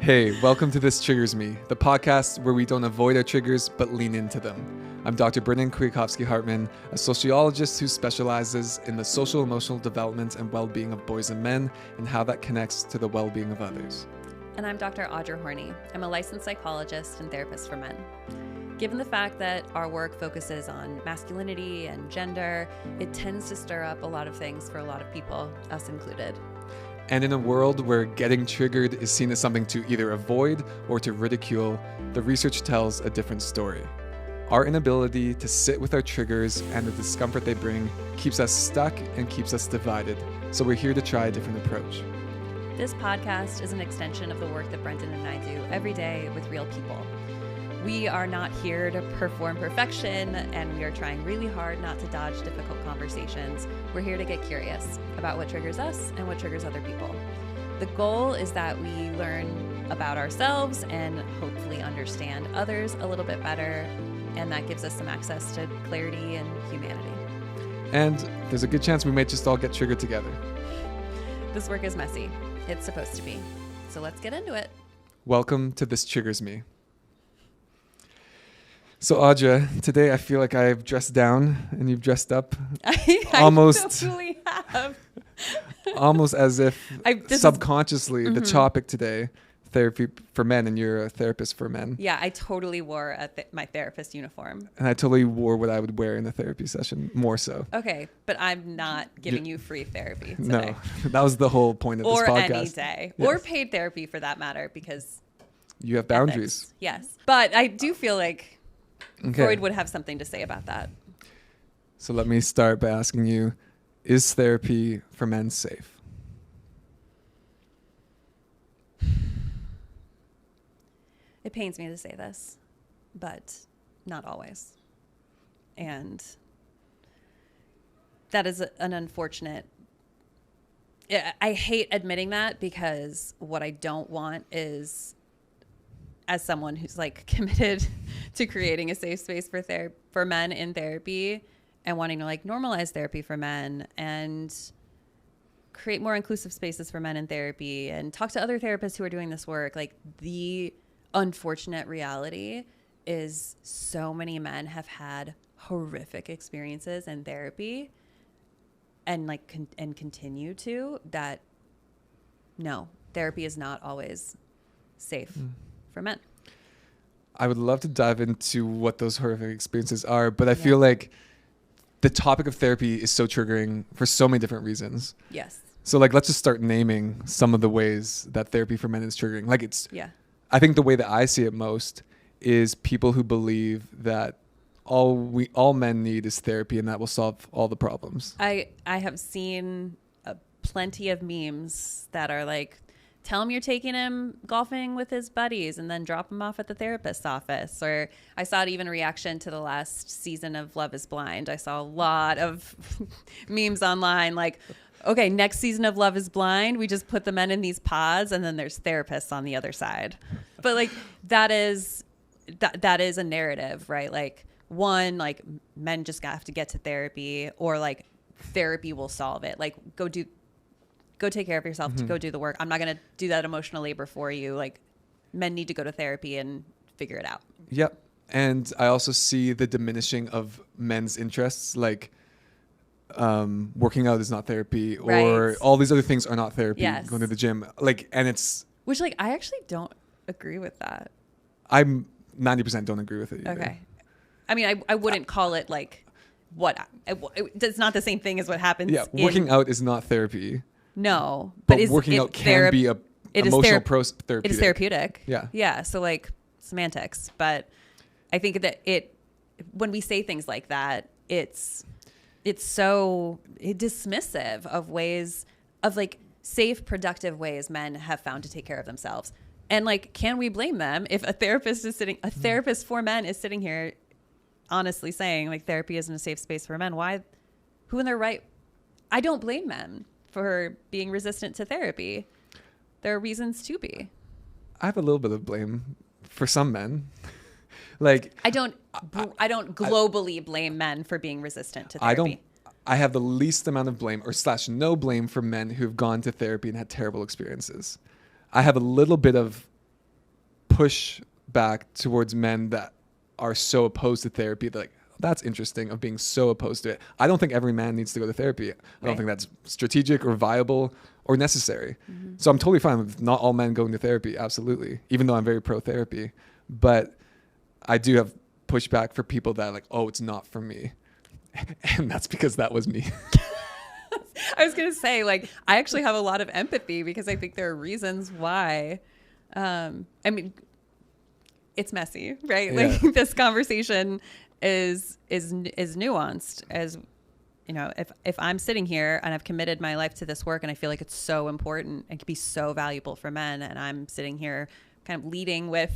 Hey, welcome to This Triggers Me, the podcast where we don't avoid our triggers, but lean into them. I'm Dr. Brennan Kwiatkowski-Hartman, a sociologist who specializes in the social emotional development and well-being of boys and men and how that connects to the well-being of others. And I'm Dr. Audra Horney. I'm a licensed psychologist and therapist for men. Given the fact that our work focuses on masculinity and gender, it tends to stir up a lot of things for a lot of people, us included. And in a world where getting triggered is seen as something to either avoid or to ridicule, the research tells a different story. Our inability to sit with our triggers and the discomfort they bring keeps us stuck and keeps us divided, so we're here to try a different approach. This podcast is an extension of the work that Brendan and I do every day with real people. We are not here to perform perfection, and we are trying really hard not to dodge difficult conversations. We're here to get curious about what triggers us and what triggers other people. The goal is that we learn about ourselves and hopefully understand others a little bit better, and that gives us some access to clarity and humanity. And there's a good chance we might just all get triggered together. This work is messy. It's supposed to be. So let's get into it. Welcome to This Triggers Me. So Audra, today I feel like I've dressed down and you've dressed up. I almost totally have. Almost as if subconsciously the Mm-hmm. topic today, therapy for men, and you're a therapist for men. Yeah, I totally wore my therapist uniform. And I totally wore what I would wear in a therapy session, more so. Okay, but I'm not giving you free therapy today. No, that was the whole point of or this podcast. any day. Yes. Or paid therapy for that matter, because You have boundaries. ethics. Yes. But I do feel like Okay. Freud would have something to say about that. So let me start by asking you, is therapy for men safe? It pains me to say this, but not always. And that is an unfortunate. I hate admitting that, because what I don't want is, as someone who's like committed to creating a safe space for men in therapy and wanting to like normalize therapy for men and create more inclusive spaces for men in therapy and talk to other therapists who are doing this work. Like, the unfortunate reality is so many men have had horrific experiences in therapy and and continue to, that no, therapy is not always safe for men. I would love to dive into what those horrific experiences are, but I feel like the topic of therapy is so triggering for so many different reasons. Yes. So like, let's just start naming some of the ways that therapy for men is triggering. Like Yeah. I think the way that I see it most is people who believe that all men need is therapy and that will solve all the problems. I have seen plenty of memes that are like, tell him you're taking him golfing with his buddies and then drop him off at the therapist's office. Or I saw it even reaction to the last season of Love is Blind. I saw a lot of memes online like, okay, next season of Love is Blind, we just put the men in these pods and then there's therapists on the other side. But like, that is a narrative, right? Like, one, like, men just have to get to therapy, or like therapy will solve it. Like, go take care of yourself, to go do the work. I'm not going to do that emotional labor for you. Like, men need to go to therapy and figure it out. Yep. And I also see the diminishing of men's interests, like working out is not therapy, or Right. all these other things are not therapy. Yes. Going to the gym, like, and it's. Which, like, I actually don't agree with that. I'm 90% don't agree with it either. Okay. I mean, I wouldn't call it like it's not the same thing as what happens. Yeah. Working out is not therapy. No, But working out can be a emotional therapeutic. It is therapeutic. Yeah. Yeah. So like, semantics, but I think that when we say things like that, it's so dismissive of ways of like safe, productive ways men have found to take care of themselves. And like, can we blame them if a therapist for men is sitting here honestly saying like therapy isn't a safe space for men? Why? Who in their right? I don't blame men for being resistant to therapy. There are reasons to be. I have a little bit of blame for some men. Like, I don't globally blame men for being resistant to therapy. I have the least amount of blame or / no blame for men who've gone to therapy and had terrible experiences. I have a little bit of push back towards men that are so opposed to therapy. They're like, that's interesting, of being so opposed to it. I don't think every man needs to go to therapy. I don't think that's strategic or viable or necessary. So I'm totally fine with not all men going to therapy, absolutely, even though I'm very pro therapy. But I do have pushback for people that are like, oh, it's not for me. And that's because that was me. I was going to say, like, I actually have a lot of empathy because I think there are reasons why. I mean, it's messy, right? Yeah. Like, this conversation is nuanced. As you know, if I'm sitting here and I've committed my life to this work and I feel like it's so important and can be so valuable for men, and I'm sitting here kind of leading with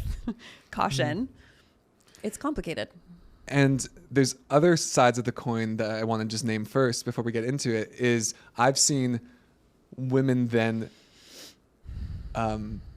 caution, it's complicated. And there's other sides of the coin that I want to just name first before we get into it. Is I've seen women then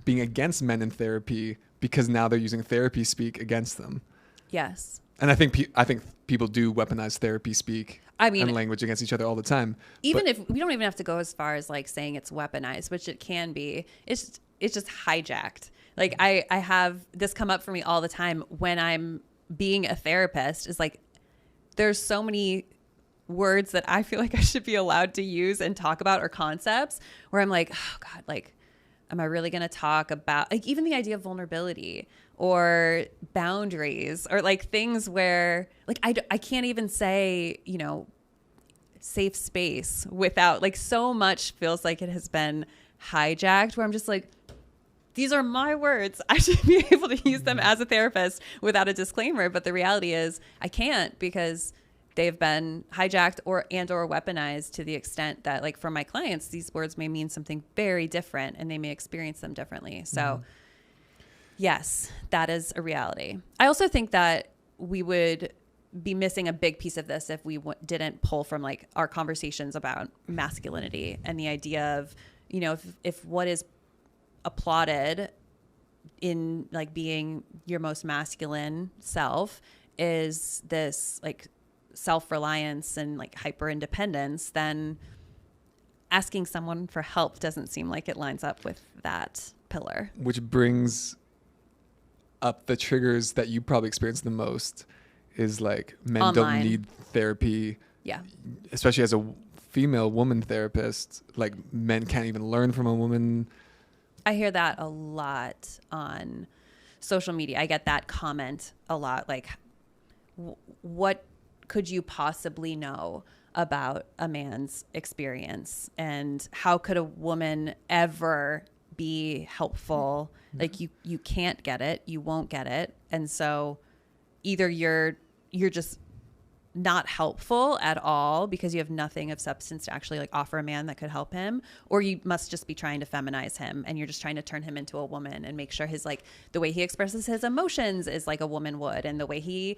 being against men in therapy because now they're using therapy speak against them. Yes. And I think people do weaponize therapy speak, and language against each other all the time. Even if we don't even have to go as far as like saying it's weaponized, which it can be. It's just hijacked. Like I have this come up for me all the time when I'm being a therapist. Is like there's so many words that I feel like I should be allowed to use and talk about, or concepts where I'm like, oh God, like, am I really going to talk about like even the idea of vulnerability or boundaries, or like things where like I can't even say, you know, safe space without, like, so much feels like it has been hijacked, where I'm just like, these are my words. I should be able to use them as a therapist without a disclaimer. But the reality is I can't, because they've been hijacked or weaponized to the extent that, like, for my clients, these words may mean something very different and they may experience them differently. So yes, that is a reality. I also think that we would be missing a big piece of this if we didn't pull from like our conversations about masculinity and the idea of, you know, if what is applauded in like being your most masculine self is this like self-reliance and like hyper independence, then asking someone for help doesn't seem like it lines up with that pillar. Which brings up the triggers that you probably experience the most is like men online. Don't need therapy. Yeah. Especially as a female woman therapist, like men can't even learn from a woman. I hear that a lot on social media. I get that comment a lot. Like, what could you possibly know about a man's experience? And how could a woman ever be helpful? Like, you can't get it. You won't get it. And so either you're just not helpful at all because you have nothing of substance to actually like offer a man that could help him, or you must just be trying to feminize him and you're just trying to turn him into a woman and make sure his like the way he expresses his emotions is like a woman would, and the way he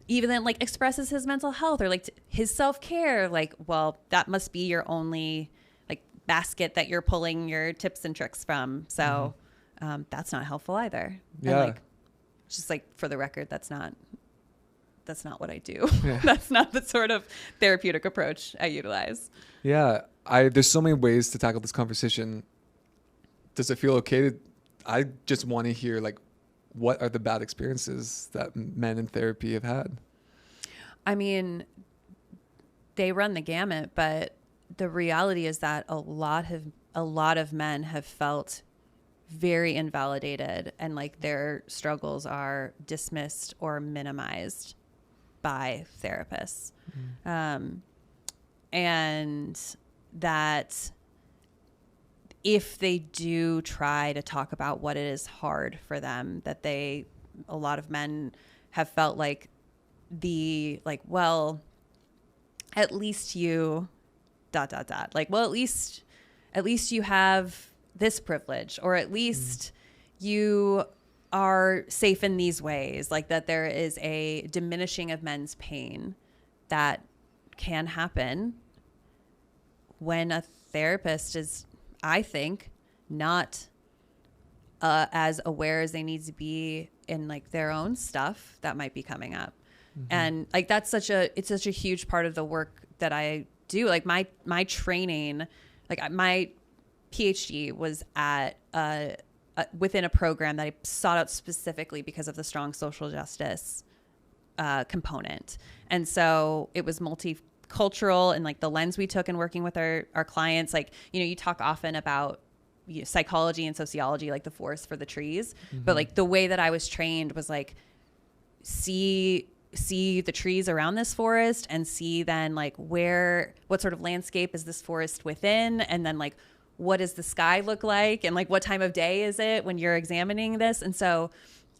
even then like expresses his mental health or like his self-care, like, well, that must be your only like basket that you're pulling your tips and tricks from. So that's not helpful either. Yeah. And like, just like for the record, that's not what I do. Yeah. That's not the sort of therapeutic approach I utilize. Yeah. There's so many ways to tackle this conversation. Does it feel okay I just want to hear like, what are the bad experiences that men in therapy have had? I mean, they run the gamut, but the reality is that a lot of men have felt very invalidated, and like their struggles are dismissed or minimized by therapists. And that if they do try to talk about what it is hard for them, that a lot of men have felt like well, at least you ... like, well, at least you have this privilege, or at least you are safe in these ways, like that there is a diminishing of men's pain that can happen when a therapist is, I think, not as aware as they need to be in like their own stuff that might be coming up. And like it's such a huge part of the work that I do. Like my training, like my PhD was at a within a program that I sought out specifically because of the strong social justice component. And so it was multicultural, and like the lens we took in working with our clients. Like, you know, you talk often about psychology and sociology, like the forest for the trees, but like the way that I was trained was like, see the trees around this forest and see then like what sort of landscape is this forest within, and then like what does the sky look like, and like what time of day is it when you're examining this. And so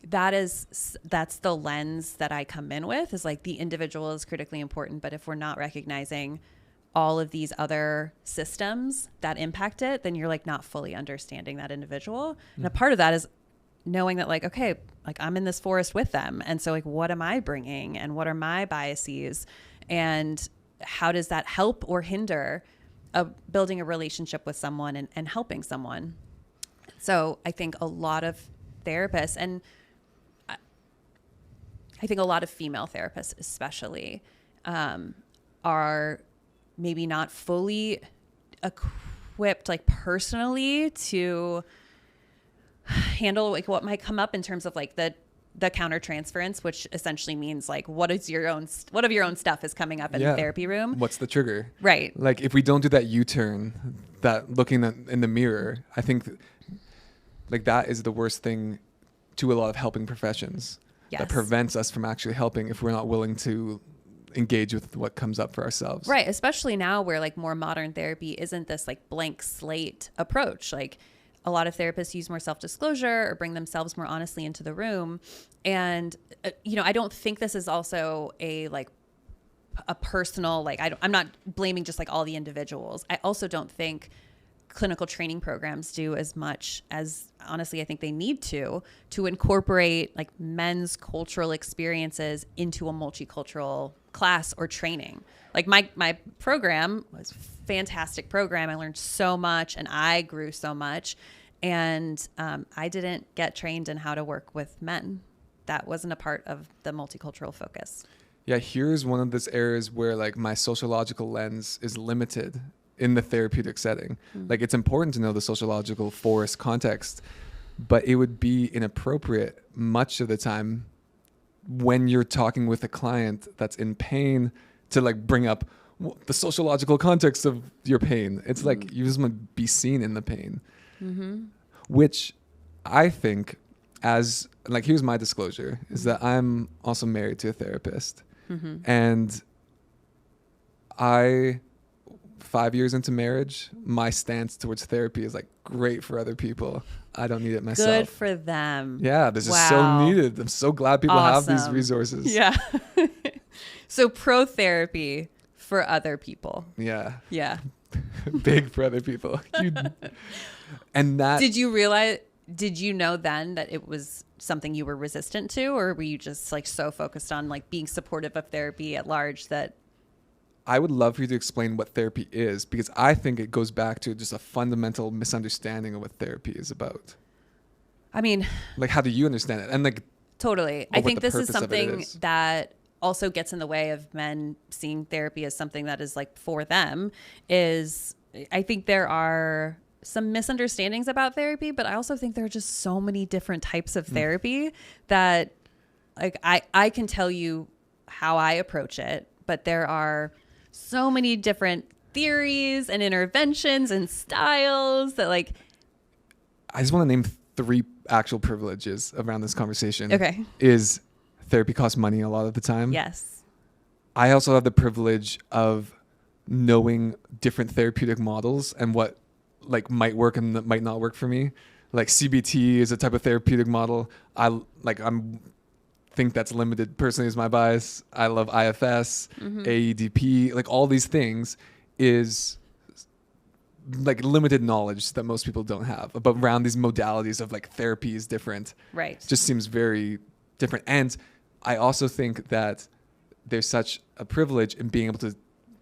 that's the lens that I come in with, is like the individual is critically important, but if we're not recognizing all of these other systems that impact it, then you're like not fully understanding that individual. And a part of that is knowing that like, okay, like I'm in this forest with them. And so like, what am I bringing, and what are my biases, and how does that help or hinder building a relationship with someone and helping someone? So I think a lot of therapists, and I think a lot of female therapists especially, are maybe not fully equipped like personally to handle like what might come up in terms of like the countertransference, which essentially means like what of your own stuff is coming up in the therapy room. What's the trigger? Right. Like if we don't do that U-turn, that looking in the mirror, I think like that is the worst thing to a lot of helping professions. Yes. That prevents us from actually helping if we're not willing to engage with what comes up for ourselves. Right. Especially now where like more modern therapy isn't this like blank slate approach. Like a lot of therapists use more self-disclosure or bring themselves more honestly into the room. And, you know, I don't think this is also a personal, like, I'm not blaming just like all the individuals. I also don't think clinical training programs do as much as honestly I think they need to incorporate like men's cultural experiences into a multicultural class or training. Like my program was a fantastic program. I learned so much and I grew so much, and I didn't get trained in how to work with men. That wasn't a part of the multicultural focus. Yeah, here's one of those areas where like my sociological lens is limited in the therapeutic setting. Like it's important to know the sociological forest context, but it would be inappropriate much of the time when you're talking with a client that's in pain to like bring up the sociological context of your pain. It's like you just want to be seen in the pain, which I think as like, here's my disclosure is that I'm also married to a therapist, and 5 years into marriage, my stance towards therapy is like great for other people. I don't need it myself. Good for them. Yeah, this is so needed. I'm so glad people have these resources. Yeah. So pro therapy for other people. Yeah. Yeah. Big for other people. And that. Did you know then that it was something you were resistant to, or were you just like so focused on like being supportive of therapy at large that? I would love for you to explain what therapy is, because I think it goes back to just a fundamental misunderstanding of what therapy is about. I mean, like, how do you understand it? And like, totally. I think this is something that also gets in the way of men seeing therapy as something that is like for them. Is I think there are some misunderstandings about therapy, but I also think there are just so many different types of therapy that like I can tell you how I approach it, but there are so many different theories and interventions and styles that like. I just want to name 3 actual privileges around this conversation. Okay. Is therapy costs money a lot of the time. Yes. I also have the privilege of knowing different therapeutic models and what like might work and might not work for me. Like CBT is a type of therapeutic model. Think that's limited personally is my bias. I love IFS, AEDP, like all these things is like limited knowledge that most people don't have about around these modalities of like therapy is different. Right. Just seems very different. And I also think that there's such a privilege in being able to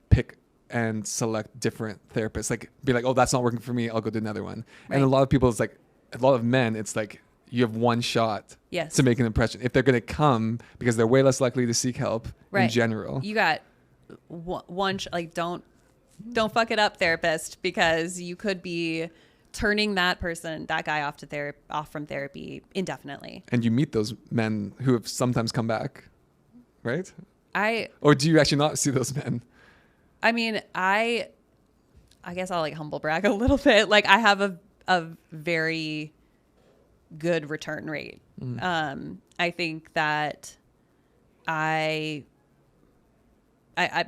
pick and select different therapists, like be like, oh, that's not working for me, I'll go to another one. Right. And a lot of people, it's like a lot of men, it's like you have one shot to make an impression if they're going to come, because they're way less likely to seek help in general. You got one like don't fuck it up, therapist, because you could be turning that guy off from therapy indefinitely. And you meet those men who have sometimes come back, right? Or do you actually not see those men? I mean, I guess I'll like humble brag a little bit. Like I have a very good return rate. I think that I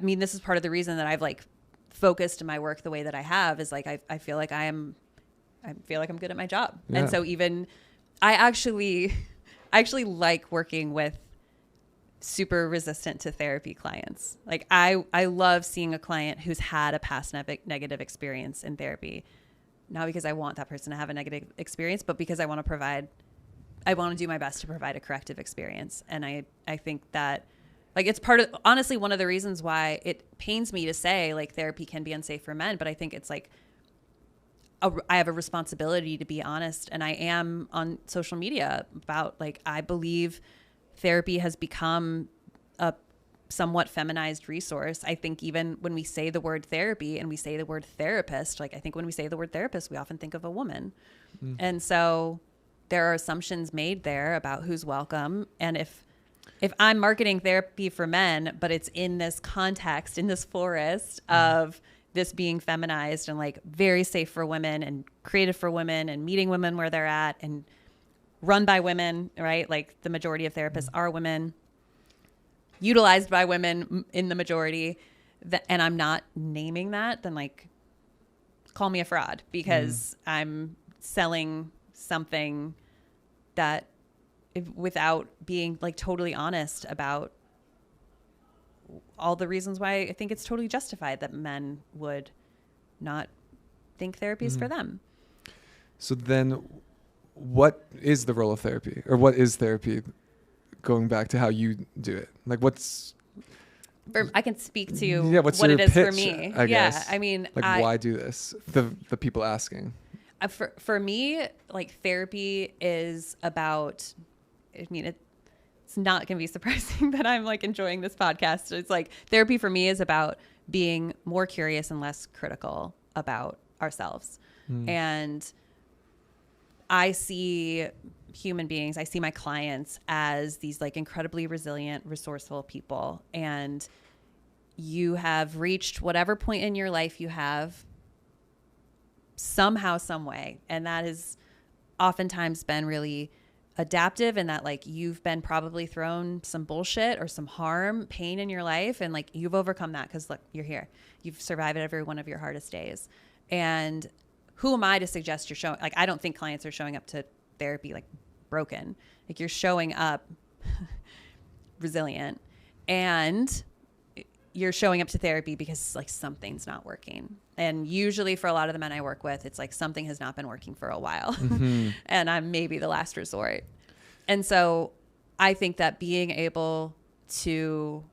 mean, this is part of the reason that I've like focused my work the way that I have is like, I feel like I feel like I'm good at my job. Yeah. And so even I actually like working with super resistant to therapy clients. Like I love seeing a client who's had a past negative experience in therapy, not because I want that person to have a negative experience, but because I want to do my best to provide a corrective experience. And I think that like it's honestly one of the reasons why it pains me to say like therapy can be unsafe for men, but I think it's like I have a responsibility to be honest, and I am on social media about like I believe therapy has become a somewhat feminized resource. I think even when we say the word therapy and we say the word therapist, like I think when we say the word therapist, we often think of a woman. And so there are assumptions made there about who's welcome. And if I'm marketing therapy for men, but it's in this context, in this forest of this being feminized and like very safe for women and creative for women and meeting women where they're at and run by women, right? Like the majority of therapists are women, utilized by women in the majority, and I'm not naming that, then like call me a fraud because I'm selling something that without being like totally honest about all the reasons why I think it's totally justified that men would not think therapy is for them. So then what is the role of therapy, or what is therapy, going back to how you do it? Like I can speak to what's what your it is pitch, for me. I guess. I mean, like why do this? The people asking. For me, like therapy is about, I mean, it's not going to be surprising that I'm like enjoying this podcast. It's like therapy for me is about being more curious and less critical about ourselves. And I see human beings, I see my clients as these like incredibly resilient, resourceful people. And you have reached whatever point in your life you have somehow, some way. And that has oftentimes been really adaptive, and that like you've been probably thrown some bullshit or some harm, pain in your life. And like you've overcome that because look, you're here. You've survived every one of your hardest days. And who am I to suggest you're showing, like, I don't think clients are showing up to therapy like broken. Like you're showing up resilient, and you're showing up to therapy because like something's not working. And usually for a lot of the men I work with, it's like something has not been working for a while and I'm maybe the last resort. And so I think that being able to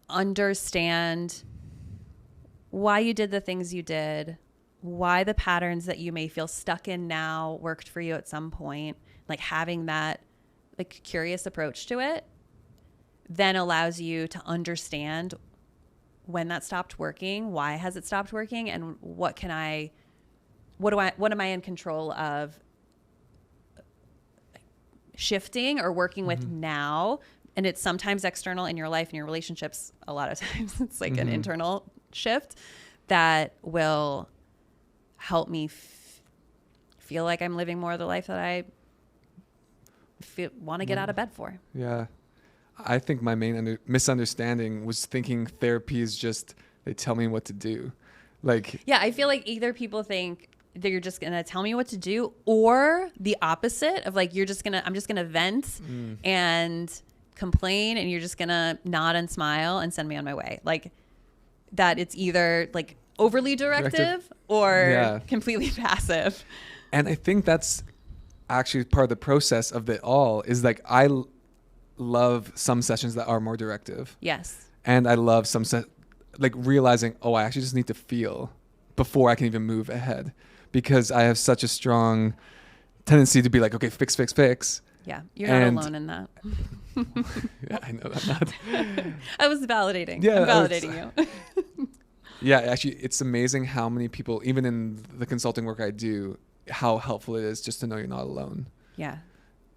understand why you did the things you did, why the patterns that you may feel stuck in now worked for you at some point, like having that like curious approach to it then allows you to understand when that stopped working, why has it stopped working, and what am I in control of shifting or working with now. And it's sometimes external in your life and your relationships. A lot of times it's like an internal shift that will help me feel like I'm living more of the life that I want to get out of bed for. Yeah. I think my main misunderstanding was thinking therapy is just, they tell me what to do. Like, yeah, I feel like either people think that you're just going to tell me what to do, or the opposite of like, I'm just going to vent and complain, and you're just going to nod and smile and send me on my way. Like that it's either like overly directive or completely passive. And I think that's actually part of the process of it all, is like, I love some sessions that are more directive. Yes. And I love some like realizing, I actually just need to feel before I can even move ahead, because I have such a strong tendency to be like, okay, fix. Yeah. You're not alone in that. Yeah, I know that. I was validating. Yeah, I'm validating you. Yeah, actually, it's amazing how many people, even in the consulting work I do, how helpful it is just to know you're not alone. Yeah.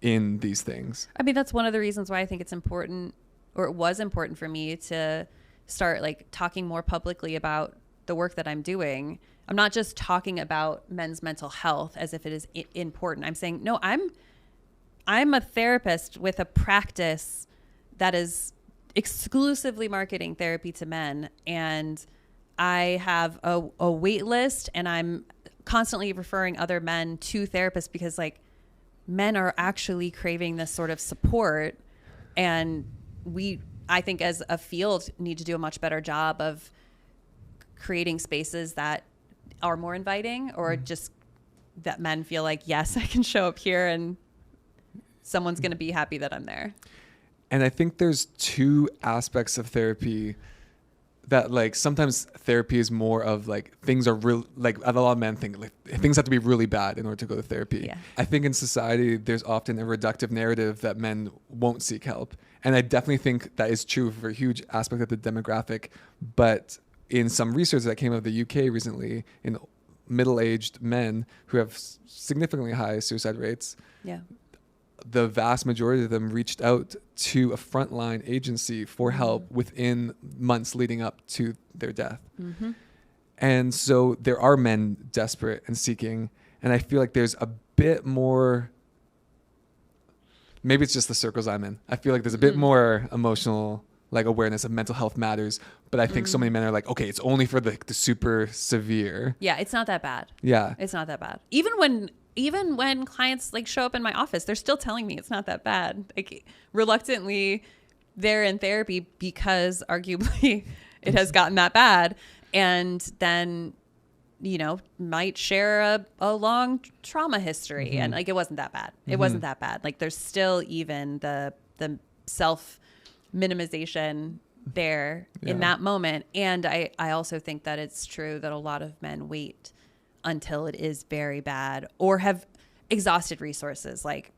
In these things. I mean, that's one of the reasons why I think it's important, or it was important for me to start like talking more publicly about the work that I'm doing. I'm not just talking about men's mental health as if it is important. I'm saying, no, I'm a therapist with a practice that is exclusively marketing therapy to men. And I have a wait list, and I'm constantly referring other men to therapists because like men are actually craving this sort of support. And I think as a field need to do a much better job of creating spaces that are more inviting, or just that men feel like, yes, I can show up here and someone's going to be happy that I'm there. And I think there's two aspects of therapy that like sometimes therapy is more of like things are real, like a lot of men think like things have to be really bad in order to go to therapy. Yeah. I think in society there's often a reductive narrative that men won't seek help. And I definitely think that is true for a huge aspect of the demographic. But in some research that came out of the UK recently in middle-aged men who have significantly high suicide rates, Yeah. the vast majority of them reached out to a frontline agency for help within months leading up to their death. Mm-hmm. And so there are men desperate and seeking. And I feel like there's a bit more, maybe it's just the circles I'm in. I feel like there's a bit more emotional like awareness of mental health matters. But I think so many men are like, okay, it's only for the super severe. Yeah, it's not that bad. Yeah. It's not that bad. Even when clients like show up in my office, they're still telling me it's not that bad. Like reluctantly, they're in therapy because arguably it has gotten that bad, and then might share a long trauma history, and like it wasn't that bad. It wasn't that bad. Like there's still even the self minimization there in that moment, and I also think that it's true that a lot of men wait until it is very bad or have exhausted resources. Like,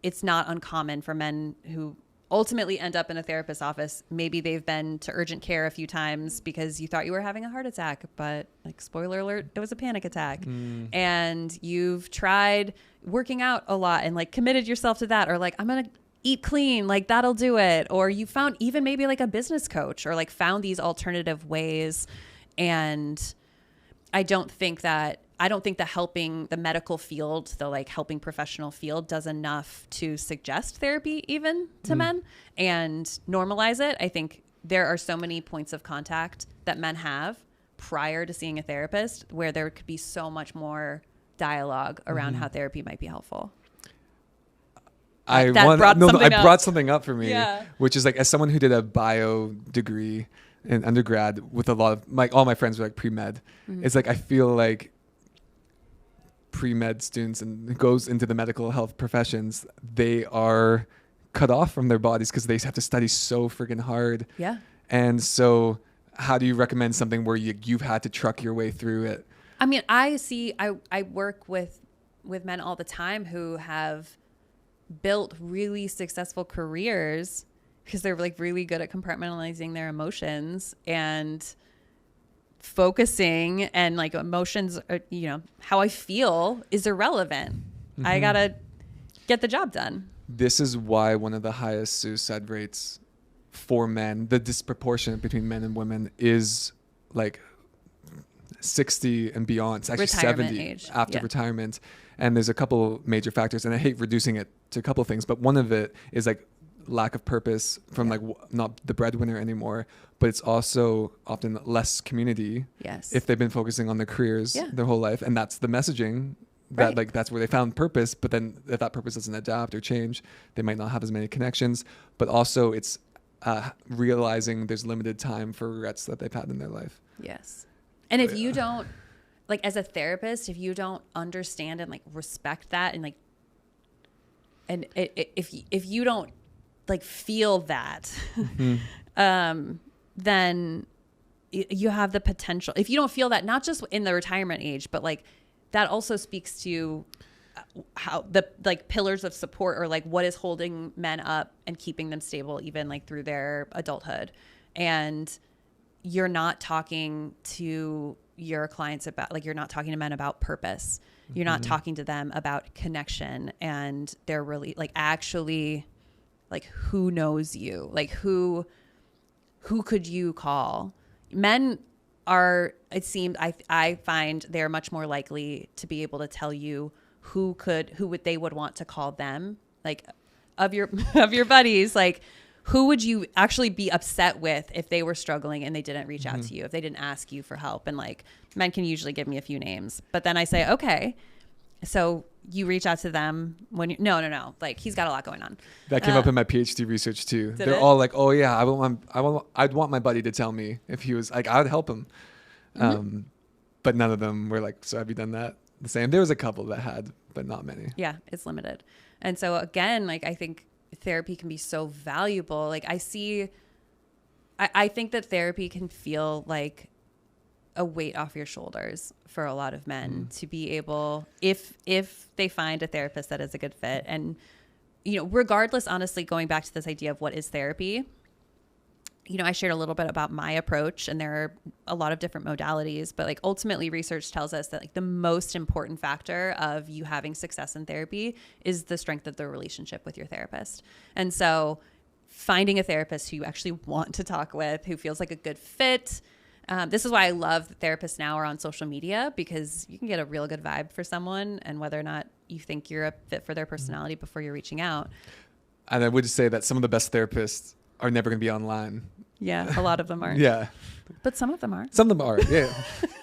it's not uncommon for men who ultimately end up in a therapist's office. Maybe they've been to urgent care a few times because you thought you were having a heart attack, but like, spoiler alert, it was a panic attack. And you've tried working out a lot and like committed yourself to that, or like, I'm going to eat clean, like that'll do it. Or you found even maybe like a business coach, or like found these alternative ways. And I don't think the helping the medical field, the like helping professional field does enough to suggest therapy even to men and normalize it. I think there are so many points of contact that men have prior to seeing a therapist where there could be so much more dialogue around how therapy might be helpful. I brought something up for me, which is like, as someone who did a bio degree in undergrad with a lot of all my friends were like pre-med. It's like, I feel like pre-med students and goes into the medical health professions, they are cut off from their bodies because they have to study so freaking hard. Yeah. And so how do you recommend something where you've had to truck your way through it? I mean, I work with men all the time who have built really successful careers because they're like really good at compartmentalizing their emotions and focusing, and like emotions are, how I feel is irrelevant. I gotta get the job done. This is why one of the highest suicide rates for men, the disproportionate between men and women, is like 60 and beyond. It's actually Retirement 70 age. after retirement. And there's a couple major factors, and I hate reducing it to a couple things, but one of it is like lack of purpose from like not the breadwinner anymore, but it's also often less community. Yes. If they've been focusing on their careers their whole life, and that's the messaging that like that's where they found purpose, but then if that purpose doesn't adapt or change, they might not have as many connections. But also it's realizing there's limited time for regrets that they've had in their life. Yes. And if you don't, like as a therapist, if you don't understand and like respect that, and like, and if you don't like feel that, then you have the potential. If you don't feel that, not just in the retirement age, but like that also speaks to how the like pillars of support, or like what is holding men up and keeping them stable even like through their adulthood. And you're not talking to your clients about, like, you're not talking to men about purpose. You're not talking to them about connection, and they're really like, actually, like, who knows you? Like, who could you call? Men are, it seems, I find they're much more likely to be able to tell you who they would want to call them, like, of your buddies, like, who would you actually be upset with if they were struggling and they didn't reach out to you, if they didn't ask you for help? And like, men can usually give me a few names, but then I say, okay, so you reach out to them when you, no, like, he's got a lot going on. That came up in my PhD research too. They're it? all like, oh yeah, I'd want my buddy to tell me if he was like, I would help him. But none of them were like, so have you done that? The same. There was a couple that had, but not many. Yeah, it's limited. And so again, like, I think therapy can be so valuable. Like, I think that therapy can feel like a weight off your shoulders for a lot of men to be able, if they find a therapist that is a good fit. And, you know, regardless, honestly, going back to this idea of what is therapy, you know, I shared a little bit about my approach, and there are a lot of different modalities, but like, ultimately research tells us that like the most important factor of you having success in therapy is the strength of the relationship with your therapist. And so finding a therapist who you actually want to talk with, who feels like a good fit. This is why I love that therapists now are on social media, because you can get a real good vibe for someone and whether or not you think you're a fit for their personality before you're reaching out. And I would say that some of the best therapists are never going to be online. Yeah, a lot of them are. Yeah. But some of them are. Some of them are, yeah.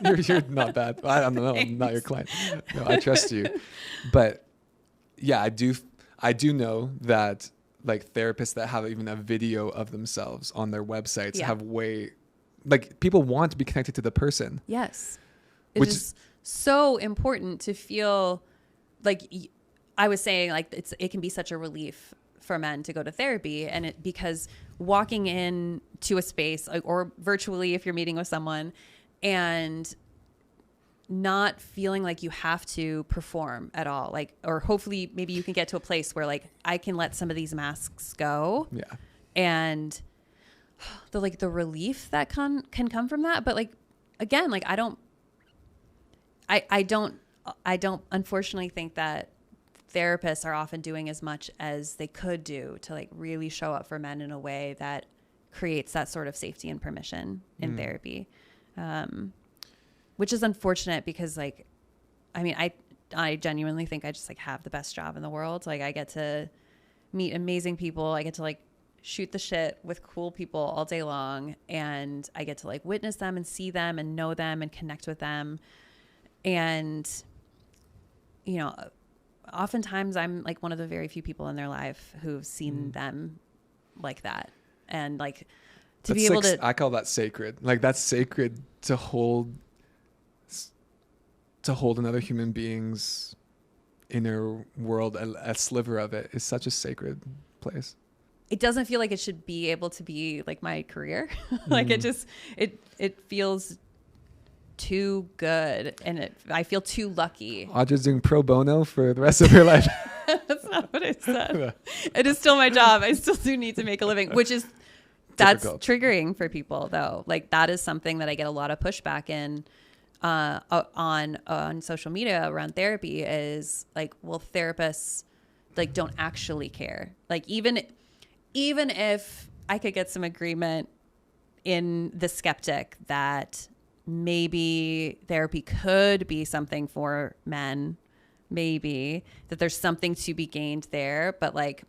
You're not bad. I don't know. I'm not your client. No, I trust you. But yeah, I do know that like therapists that have even a video of themselves on their websites have way, like, people want to be connected to the person. Yes. It is so important to feel like, I was saying, like, it can be such a relief for men to go to therapy, and because walking in to a space, or virtually if you're meeting with someone, and not feeling like you have to perform at all, like, or hopefully maybe you can get to a place where like, I can let some of these masks go. Yeah. And the relief that can come from that. But like, again, like, I don't unfortunately think that therapists are often doing as much as they could do to like really show up for men in a way that creates that sort of safety and permission in therapy. Which is unfortunate, because like, I mean, I genuinely think I just like have the best job in the world. Like, I get to meet amazing people. I get to like shoot the shit with cool people all day long. And I get to like witness them and see them and know them and connect with them. And, you know, oftentimes I'm like one of the very few people in their life who've seen them like that. And like, to be able to, I call that sacred. Like, that's sacred to hold another human being's inner world. A sliver of it is such a sacred place. It doesn't feel like it should be able to be like my career. Like, it feels too good, and I feel too lucky. Audra's doing pro bono for the rest of her life. That's not what I said. It is still my job. I still do need to make a living, which is, that's triggering for people though. Like, that is something that I get a lot of pushback in on social media around therapy, is like, well, therapists like don't actually care. Like, even if I could get some agreement in the skeptic that maybe therapy could be something for men, maybe that there's something to be gained there, but like,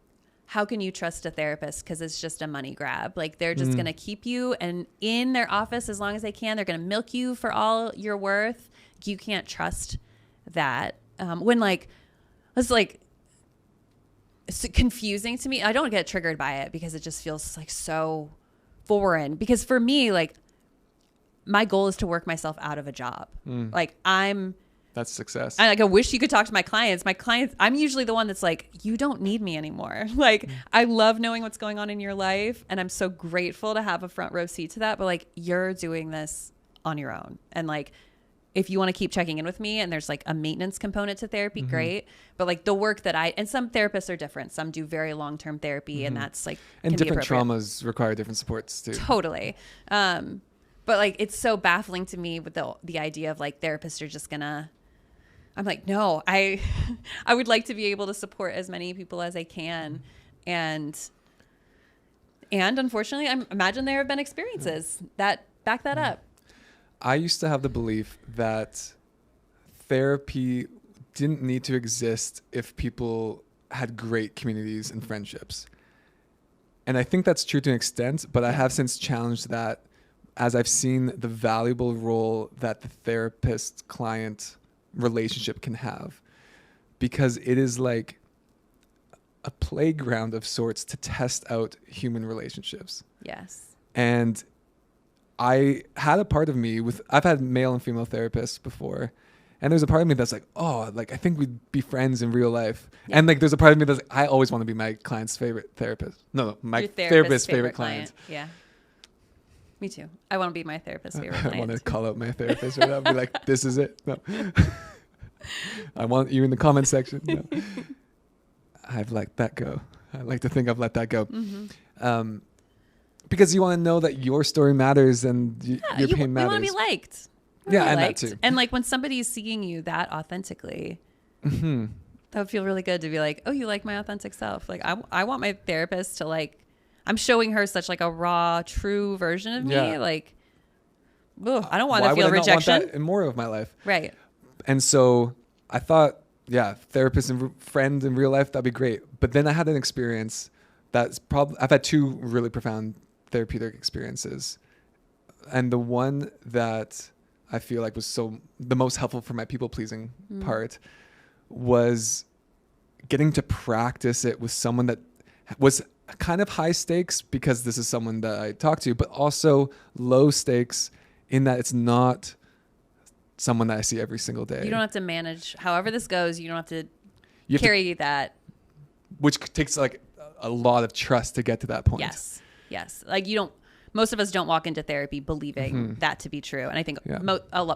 how can you trust a therapist? Because it's just a money grab. Like, they're just going to keep you and in their office as long as they can. They're going to milk you for all you're worth. You can't trust that. When like, it's like, it's confusing to me. I don't get triggered by it because it just feels like so foreign. Because for me, like, my goal is to work myself out of a job. Like, that's success. And like, I wish you could talk to my clients. I'm usually the one that's like, you don't need me anymore. Like, I love knowing what's going on in your life, and I'm so grateful to have a front row seat to that. But like, you're doing this on your own. And like, if you want to keep checking in with me and there's like a maintenance component to therapy, great. But like, the work that and some therapists are different. Some do very long-term therapy, and that's like, and different traumas require different supports too. Totally. But like, it's so baffling to me with the idea of like therapists are just gonna, I'm like, no, I would like to be able to support as many people as I can. And unfortunately, I imagine there have been experiences that back that up. I used to have the belief that therapy didn't need to exist if people had great communities and friendships. And I think that's true to an extent, but I have since challenged that as I've seen the valuable role that the therapist-client relationship can have, because it is like a playground of sorts to test out human relationships. Yes. And I had a part of me I've had male and female therapists before, and there's a part of me that's like, oh, like I think we'd be friends in real life. Yeah. And like there's a part of me that's like, I always want to be my client's favorite therapist. No, my therapist's favorite client. Yeah. Me too. I want to be my therapist's favorite client. I want to call out my therapist right now and be like, this is it. No. I want you in the comment section. No. I've let that go. I like to think I've let that go. Mm-hmm. Because you want to know that your story matters and your pain matters. You want to be liked. Yeah, and liked. That too. And like when somebody is seeing you that authentically, that would feel really good to be like, oh, you like my authentic self. Like I want my therapist to like, I'm showing her such like a raw, true version of me. Like, ugh, I don't want to feel rejection. Why would I not want that in more of my life? Right. And so I thought, yeah, therapist and friend in real life, that'd be great. But then I had an experience that's probably, I've had two really profound therapeutic experiences. And the one that I feel like was the most helpful for my people pleasing part was getting to practice it with someone that was kind of high stakes because this is someone that I talk to, but also low stakes in that it's not someone that I see every single day. You don't have to manage however this goes. You don't have to carry that. Which takes like a lot of trust to get to that point. Yes. Like most of us don't walk into therapy believing that to be true. And I think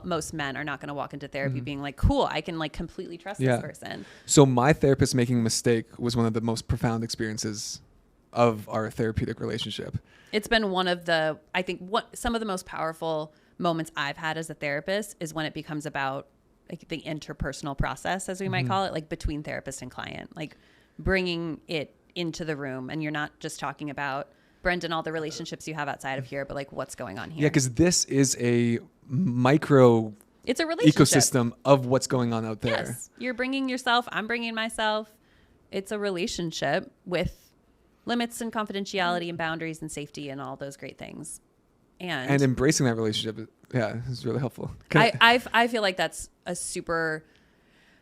most men are not going to walk into therapy being like, cool, I can like completely trust this person. So my therapist making a mistake was one of the most profound experiences of our therapeutic relationship. It's been one of some of the most powerful moments I've had as a therapist is when it becomes about like the interpersonal process, as we might call it, like between therapist and client, like bringing it into the room. And you're not just talking about Brendan, all the relationships you have outside of here, but like what's going on here. Yeah, because this is a micro it's a relationship ecosystem of what's going on out there. Yes. You're bringing yourself, I'm bringing myself. It's a relationship with limits and confidentiality and boundaries and safety and all those great things. And embracing that relationship, is really helpful. I feel like that's a super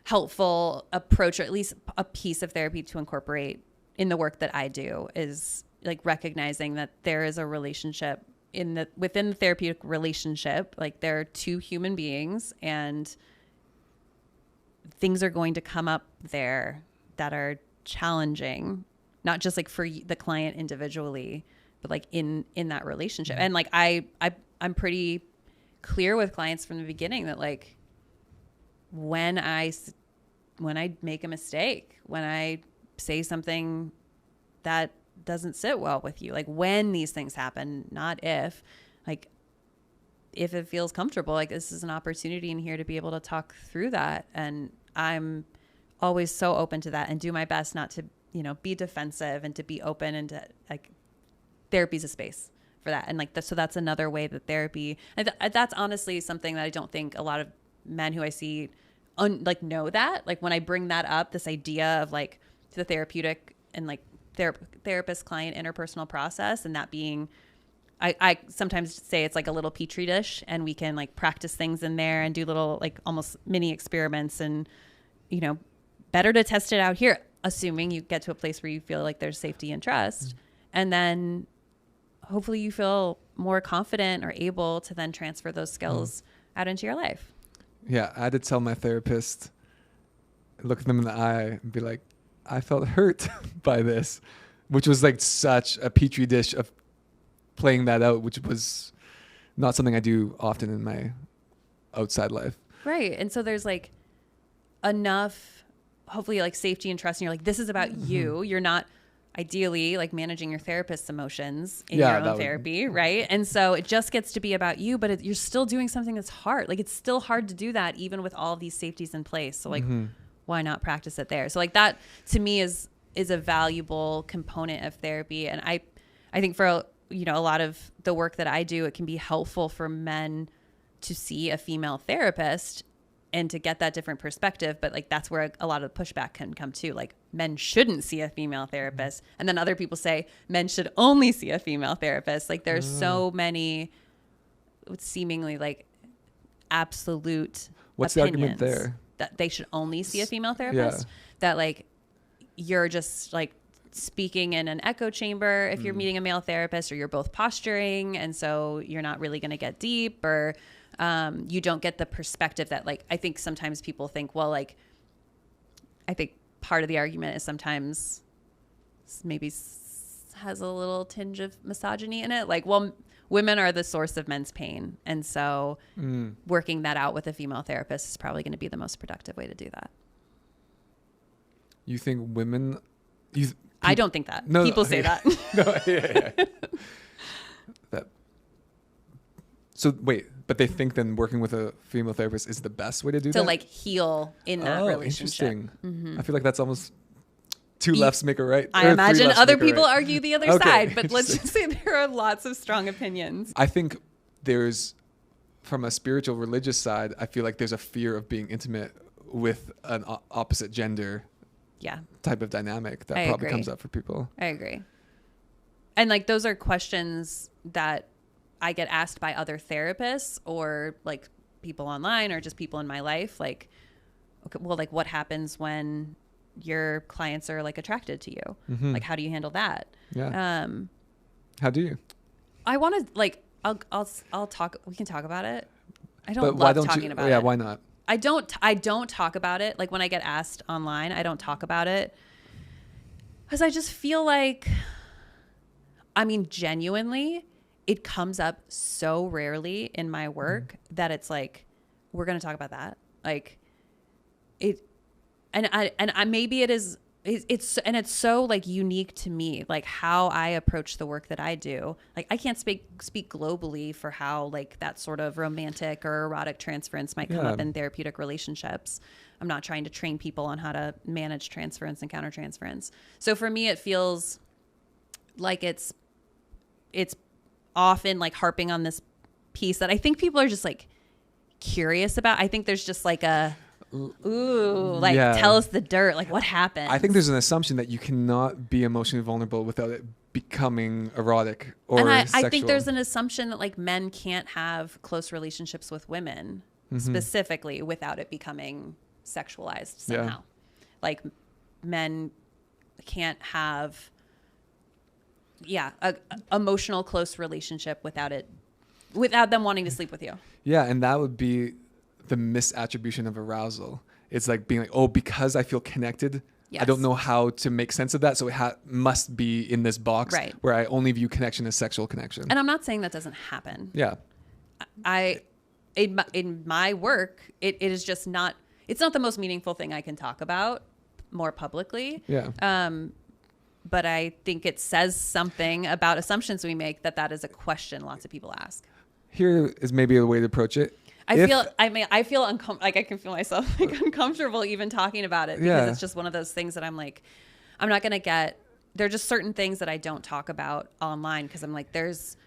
helpful approach, or at least a piece of therapy to incorporate in the work that I do, is like recognizing that there is a relationship within the therapeutic relationship. Like there are two human beings and things are going to come up there that are challenging, not just like for the client individually, but like in that relationship. And like I'm pretty clear with clients from the beginning that like when I make a mistake, when I say something that doesn't sit well with you, like when these things happen, not if, like if it feels comfortable, like this is an opportunity in here to be able to talk through that. And I'm always so open to that and do my best not to, be defensive and to be open, and to like therapy's a space for that. And like, so that's another way that therapy, and that's honestly something that I don't think a lot of men who I see know that, like when I bring that up, this idea of like the therapeutic and like therapist client interpersonal process, and that being, I sometimes say it's like a little petri dish, and we can like practice things in there and do little like almost mini experiments, and better to test it out here, assuming you get to a place where you feel like there's safety and trust. And then hopefully you feel more confident or able to then transfer those skills out into your life. Yeah, I had to tell my therapist, look them in the eye and be like, I felt hurt by this, which was like such a petri dish of playing that out, which was not something I do often in my outside life. Right. And so there's like enough, hopefully like safety and trust. And you're like, this is about you. You're not ideally like managing your therapist's emotions in your own therapy, right? And so it just gets to be about you, but you're still doing something that's hard. Like it's still hard to do that even with all of these safeties in place. So like, why not practice it there? So like that to me is a valuable component of therapy. And I think for, you know, a lot of the work that I do, it can be helpful for men to see a female therapist and to get that different perspective. But like, that's where a lot of the pushback can come too. Like men shouldn't see a female therapist. And then other people say men should only see a female therapist. Like there's so many seemingly like absolute What's the argument there? That they should only see a female therapist. That like, you're just like speaking in an echo chamber if you're meeting a male therapist, or you're both posturing. And so you're not really going to get deep, or you don't get the perspective that like, I think sometimes people think, well, like, I think part of the argument is sometimes maybe has a little tinge of misogyny in it. Like, well, women are the source of men's pain. And so working that out with a female therapist is probably going to be the most productive way to do that. You think women... I don't think that. No, people say that. No, yeah. So wait, but they think then working with a female therapist is the best way to do that? To like heal in that relationship. Interesting. I feel like that's almost two lefts make a right. I imagine other people argue the other side, but let's just say there are lots of strong opinions. I think there's, from a spiritual religious side, I feel like there's a fear of being intimate with an opposite gender type of dynamic that probably comes up for people. I agree. And like those are questions that I get asked by other therapists or like people online or just people in my life. Like, okay, well, like what happens when your clients are like attracted to you? Like, how do you handle that? Yeah. How do you? I want to like, I'll talk. We can talk about it. I don't love talking about it. Yeah. Why not? I don't talk about it. Like when I get asked online, I don't talk about it because I just feel like, I mean, genuinely, it comes up so rarely in my work that it's like, we're going to talk about that. Like it, and I maybe it is, it's so like unique to me, like how I approach the work that I do. Like I can't speak globally for how like that sort of romantic or erotic transference might come up in therapeutic relationships. I'm not trying to train people on how to manage transference and countertransference. So for me, it feels like it's often like harping on this piece that I think people are just like curious about. I think there's just like a, tell us the dirt. Like what happened? I think there's an assumption that you cannot be emotionally vulnerable without it becoming erotic or sexual. I think there's an assumption that like men can't have close relationships with women specifically without it becoming sexualized somehow. Like men can't have a emotional close relationship without them wanting to sleep with you. Yeah, and that would be the misattribution of arousal. It's like being like, oh, because I feel connected, I don't know how to make sense of that, so it must be in this box where I only view connection as sexual connection. And I'm not saying that doesn't happen. Yeah. In my work, it is just not, it's not the most meaningful thing I can talk about more publicly. Yeah. But I think it says something about assumptions we make that is a question lots of people ask. Here is maybe a way to approach it. I feel like I can feel myself like uncomfortable even talking about it because it's just one of those things that I'm like, I'm not going to get, there are just certain things that I don't talk about online because I'm like, there's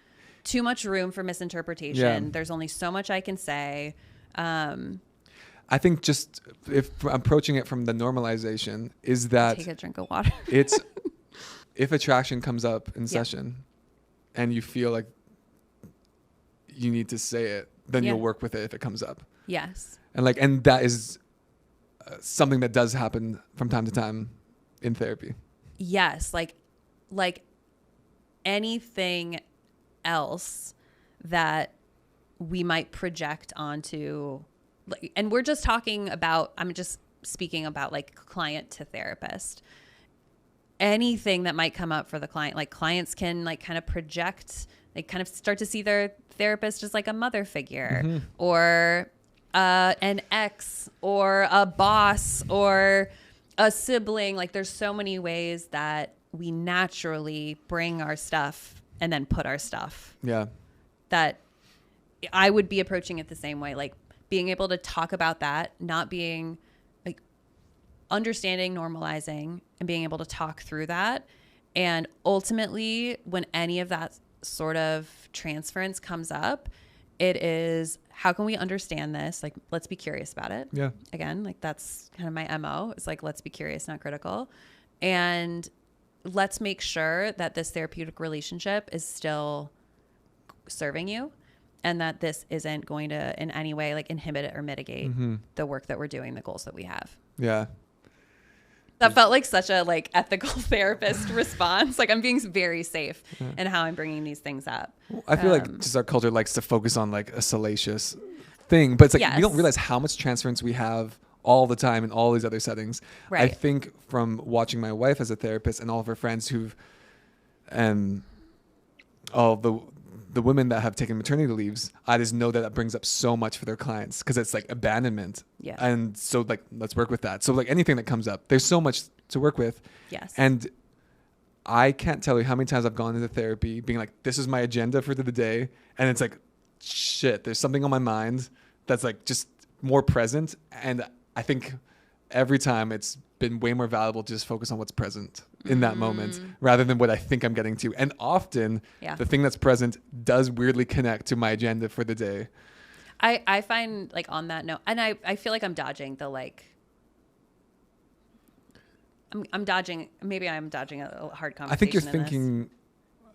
too much room for misinterpretation. Yeah. There's only so much I can say. I think just if approaching it from the normalization is that take a drink of water. It's if attraction comes up in session and you feel like you need to say it, then you'll work with it if it comes up. Yes. And that is something that does happen from time to time in therapy. Yes. Like anything else that we might project onto, and we're just talking about, I'm just speaking about like client to therapist. Anything that might come up for the client, like clients can like kind of project, they kind of start to see their therapist as like a mother figure or an ex or a boss or a sibling. Like there's so many ways that we naturally bring our stuff and then put our stuff. Yeah. That I would be approaching it the same way, like being able to talk about that, not being like understanding, normalizing, and being able to talk through that. And ultimately, when any of that sort of transference comes up, it is, how can we understand this? Like, let's be curious about it. Yeah. Again, like that's kind of my MO. It's like, let's be curious, not critical. And let's make sure that this therapeutic relationship is still serving you, and that this isn't going to in any way like inhibit it or mitigate the work that we're doing, the goals that we have. Yeah. That felt like such a like ethical therapist response. Like I'm being very safe in how I'm bringing these things up. I feel like just our culture likes to focus on like a salacious thing, but it's like we don't realize how much transference we have all the time in all these other settings. Right. I think from watching my wife as a therapist and all of her friends who've, all the women that have taken maternity leaves, I just know that brings up so much for their clients because it's like abandonment. Yeah. And so like, let's work with that. So like anything that comes up, there's so much to work with. Yes. And I can't tell you how many times I've gone into therapy being like, this is my agenda for the day. And it's like, shit, there's something on my mind that's like just more present. And I think every time it's been way more valuable to just focus on what's present in that moment rather than what I think I'm getting to. And often the thing that's present does weirdly connect to my agenda for the day. I find like on that note, and I feel like I'm dodging the like, I'm dodging, maybe I'm dodging a hard conversation. I think you're thinking,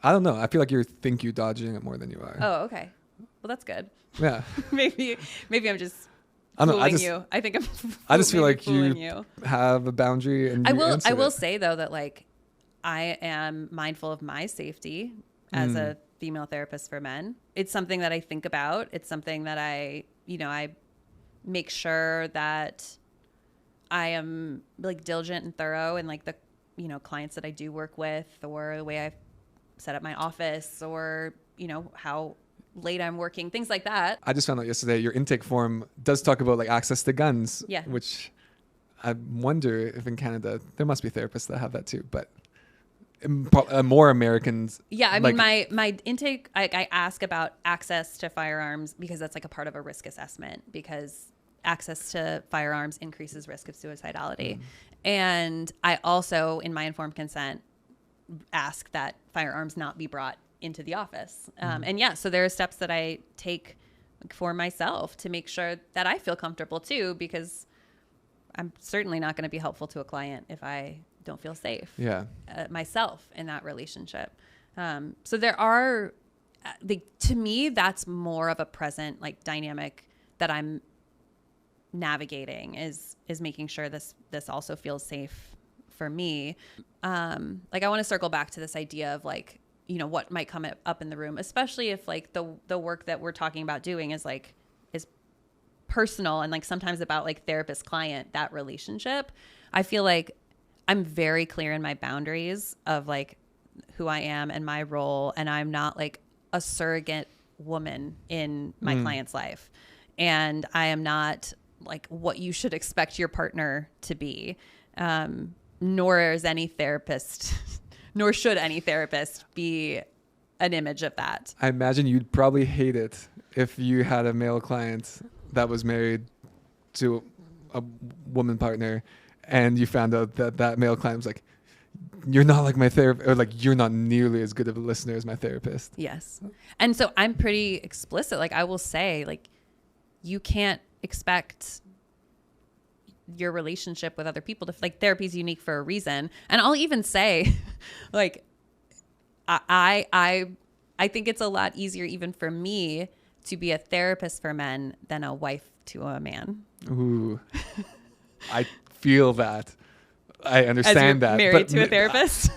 I don't know. I feel like you're dodging it more than you are. Oh, okay. Well, that's good. Yeah. maybe I'm just I don't know. I think I just feel like you have a boundary, and I will say though that like I am mindful of my safety as a female therapist for men. It's something that I think about. It's something that I make sure that I am like diligent and thorough in like the clients that I do work with, or the way I set up my office, or how late I'm working, things like that. I just found out yesterday your intake form does talk about like access to guns, which I wonder if in Canada there must be therapists that have that too, but more Americans. Yeah, I mean my intake, I ask about access to firearms because that's like a part of a risk assessment, because access to firearms increases risk of suicidality. And I also, in my informed consent, ask that firearms not be brought into the office. So there are steps that I take for myself to make sure that I feel comfortable too, because I'm certainly not going to be helpful to a client if I don't feel safe myself in that relationship. So there are, to me, that's more of a present like dynamic that I'm navigating, is making sure this also feels safe for me. Like I want to circle back to this idea of like, what might come up in the room, especially if like the work that we're talking about doing is personal and like sometimes about like therapist client, that relationship. I feel like I'm very clear in my boundaries of like who I am and my role. And I'm not like a surrogate woman in my client's life. And I am not like what you should expect your partner to be. Nor is any therapist nor should any therapist be an image of that. I imagine you'd probably hate it if you had a male client that was married to a woman partner and you found out that male client was like, you're not like my therapist, or like, you're not nearly as good of a listener as my therapist. Yes. And so I'm pretty explicit. Like I will say, like, you can't expect your relationship with other people to like, therapy is unique for a reason. And I'll even say like, I think it's a lot easier even for me to be a therapist for men than a wife to a man. Ooh, I feel that. I understand that. Married to a therapist.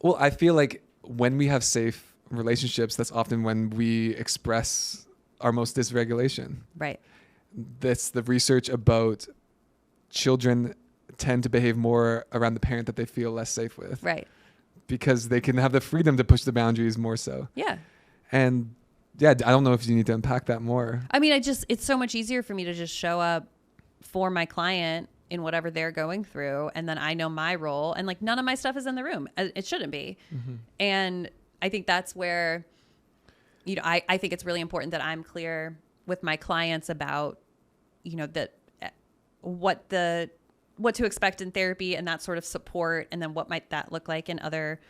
Well, I feel like when we have safe relationships, that's often when we express our most dysregulation. Right. That's the research about children tend to behave more around the parent that they feel less safe with. Right. Because they can have the freedom to push the boundaries more so. Yeah. And yeah, I don't know if you need to unpack that more. I mean, it's so much easier for me to just show up for my client in whatever they're going through. And then I know my role, and like none of my stuff is in the room. It shouldn't be. And I think that's where, you know, I think it's really important that I'm clear with my clients about, you know, that what to expect in therapy and that sort of support. And then what might that look like in other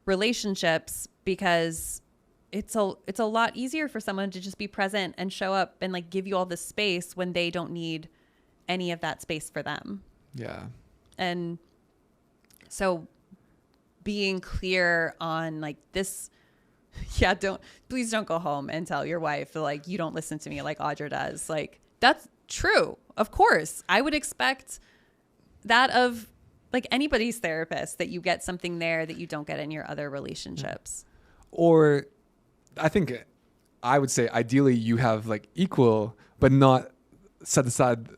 relationships, because it's a lot easier for someone to just be present and show up and like give you all this space when they don't need any of that space for them. Yeah. And so being clear on like this, yeah, please don't go home and tell your wife like you don't listen to me like Audra does. Like that's true. Of course, I would expect that of like anybody's therapist, that you get something there that you don't get in your other relationships. Or I think I would say ideally you have like equal, but not set aside.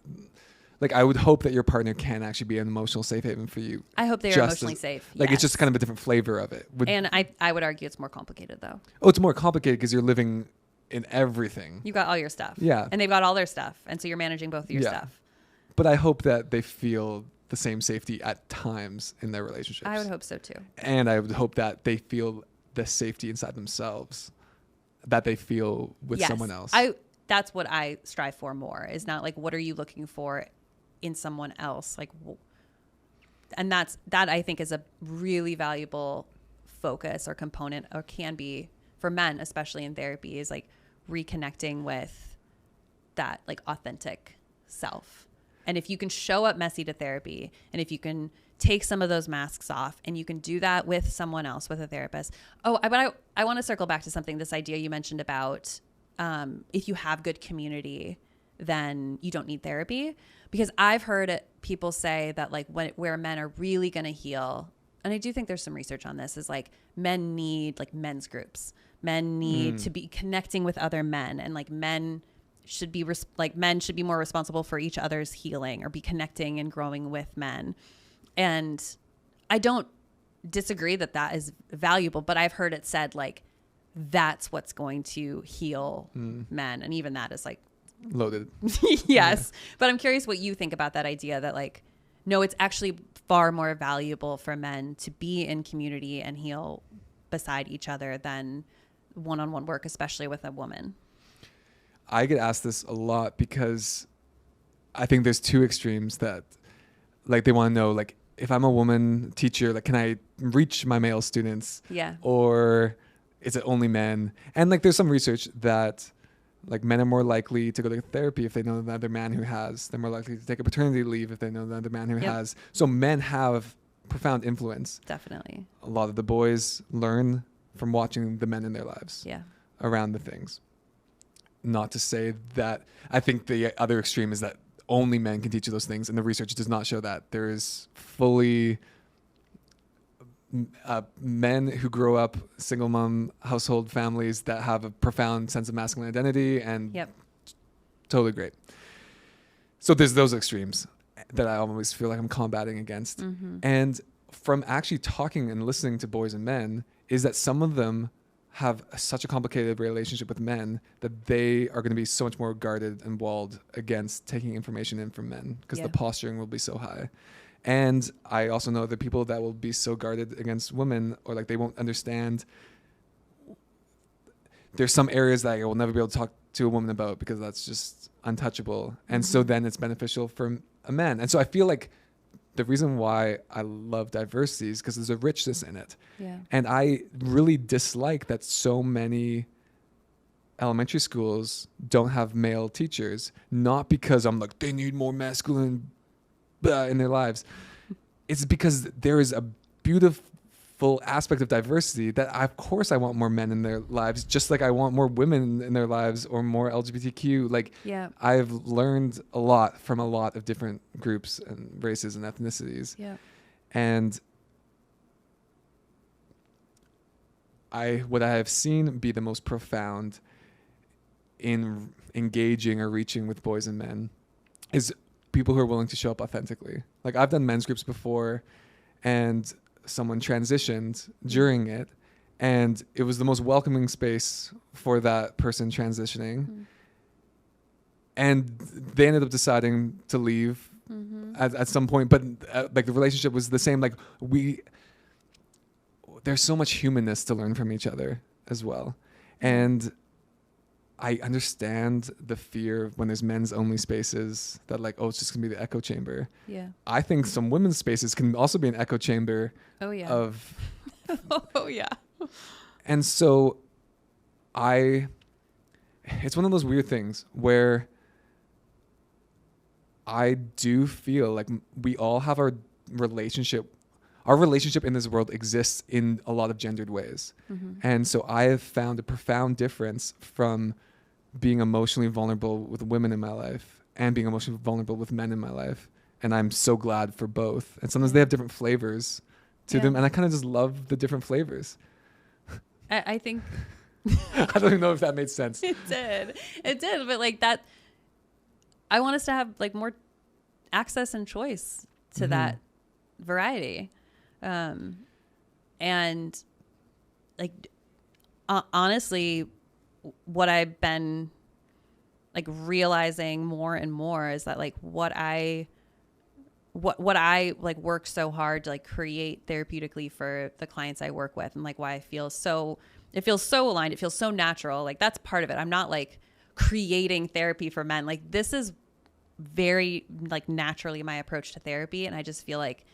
Like I would hope that your partner can actually be an emotional safe haven for you. I hope they are emotionally safe. Like yes. It's just kind of a different flavor of it. And I would argue it's more complicated though. Oh, it's more complicated because you're living in everything. You got all your stuff. Yeah. And they've got all their stuff. And so you're managing both of your stuff. But I hope that they feel the same safety at times in their relationships. I would hope so too. And I would hope that they feel the safety inside themselves that they feel with someone else. That's what I strive for more, is not like, what are you looking for in someone else? Like, and that I think is a really valuable focus or component, or can be for men, especially in therapy, is like reconnecting with that like authentic self. And if you can show up messy to therapy, and if you can take some of those masks off, and you can do that with someone else, with a therapist. Oh, but I want to circle back to something, this idea you mentioned about if you have good community, then you don't need therapy. Because I've heard people say that like where men are really going to heal, and I do think there's some research on this, is like men need like men's groups. Men need to be connecting with other men, and like men should be more responsible for each other's healing, or be connecting and growing with men. And I don't disagree that is valuable, but I've heard it said like that's what's going to heal men, and even that is like loaded. Yes. Yeah. But I'm curious what you think about that idea that like, no, it's actually far more valuable for men to be in community and heal beside each other than one-on-one work, especially with a woman. I get asked this a lot because I think there's two extremes that like they want to know, like if I'm a woman teacher, like can I reach my male students? Yeah. Or is it only men? And like there's some research that like men are more likely to go to therapy if they know another man who has. They're more likely to take a paternity leave if they know another man who has. So men have profound influence. Definitely. A lot of the boys learn from watching the men in their lives around the things. Not to say that I think the other extreme is that only men can teach you those things, and the research does not show that. There is fully men who grow up single mom household families that have a profound sense of masculine identity, and totally great. So there's those extremes that I always feel like I'm combating against. And from actually talking and listening to boys and men is that some of them have such a complicated relationship with men that they are going to be so much more guarded and walled against taking information in from men, because the posturing will be so high. And I also know that people that will be so guarded against women, or like they won't understand. There's some areas that I will never be able to talk to a woman about because that's just untouchable. And so then it's beneficial for a man. And so I feel like the reason why I love diversity is because there's a richness in it. Yeah. And I really dislike that so many elementary schools don't have male teachers, not because I'm like, they need more masculine in their lives. It's because there is a beautiful aspect of diversity that of course I want more men in their lives, just like I want more women in their lives, or more LGBTQ. Like I've learned a lot from a lot of different groups and races and ethnicities. Yeah. And what I have seen be the most profound in engaging or reaching with boys and men is people who are willing to show up authentically. Like I've done men's groups before, and someone transitioned during it, and it was the most welcoming space for that person transitioning. And they ended up deciding to leave at some point, but like the relationship was the same. Like there's so much humanness to learn from each other as well. And I understand the fear when there's men's only spaces that like, oh, it's just gonna be the echo chamber. Yeah. I think some women's spaces can also be an echo chamber. Oh yeah. Of oh yeah. And so it's one of those weird things where I do feel like we all have our relationship in this world exists in a lot of gendered ways. And so I have found a profound difference from being emotionally vulnerable with women in my life and being emotionally vulnerable with men in my life. And I'm so glad for both. And sometimes they have different flavors to them. And I kind of just love the different flavors. I think... I don't even know if that made sense. It did. But like that, I want us to have like more access and choice to that variety. And like, honestly, what I've been like realizing more and more is that like what I like work so hard to like create therapeutically for the clients I work with, and like why it feels so aligned. It feels so natural. Like that's part of it. I'm not like creating therapy for men. Like this is very like naturally my approach to therapy. And I just feel like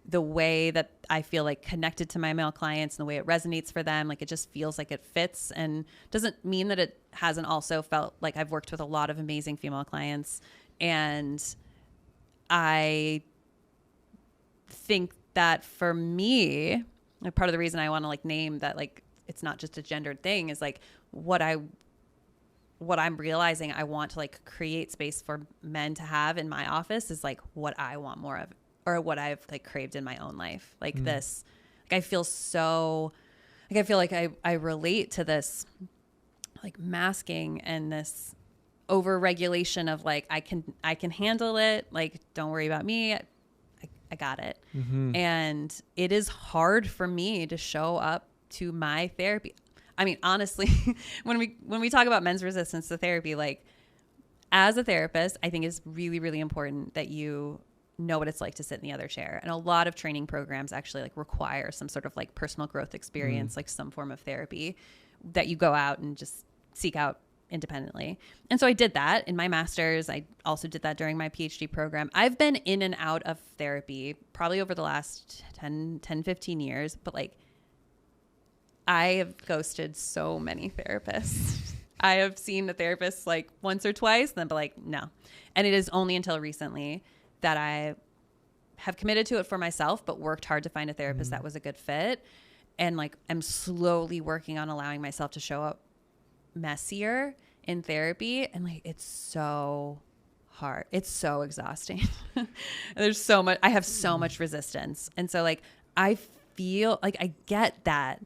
the way that I feel like connected to my male clients and the way it resonates for them, like it just feels like it fits, and doesn't mean that it hasn't also felt like I've worked with a lot of amazing female clients. And I think that for me, like part of the reason I want to like name that, like, it's not just a gendered thing, is like what I'm realizing I want to like create space for men to have in my office is like what I want more of, or what I've like craved in my own life. Like this, like I feel so, like I feel like I relate to this like masking and this over regulation of like, I can handle it. Like, don't worry about me. I got it. And it is hard for me to show up to my therapy. I mean, honestly, when we talk about men's resistance to therapy, like as a therapist, I think it's really, really important that you know what it's like to sit in the other chair. And a lot of training programs actually like require some sort of like personal growth experience, like some form of therapy that you go out and just seek out independently. And so I did that in my master's. I also did that during my PhD program. I've been in and out of therapy probably over the last 10, 15 years, but like I have ghosted so many therapists. I have seen the therapist like once or twice and then be like, no. And it is only until recently that I have committed to it for myself, but worked hard to find a therapist that was a good fit. And like, I'm slowly working on allowing myself to show up messier in therapy. And like, it's so hard. It's so exhausting. There's so much, I have so much resistance. And so like, I feel like I get that.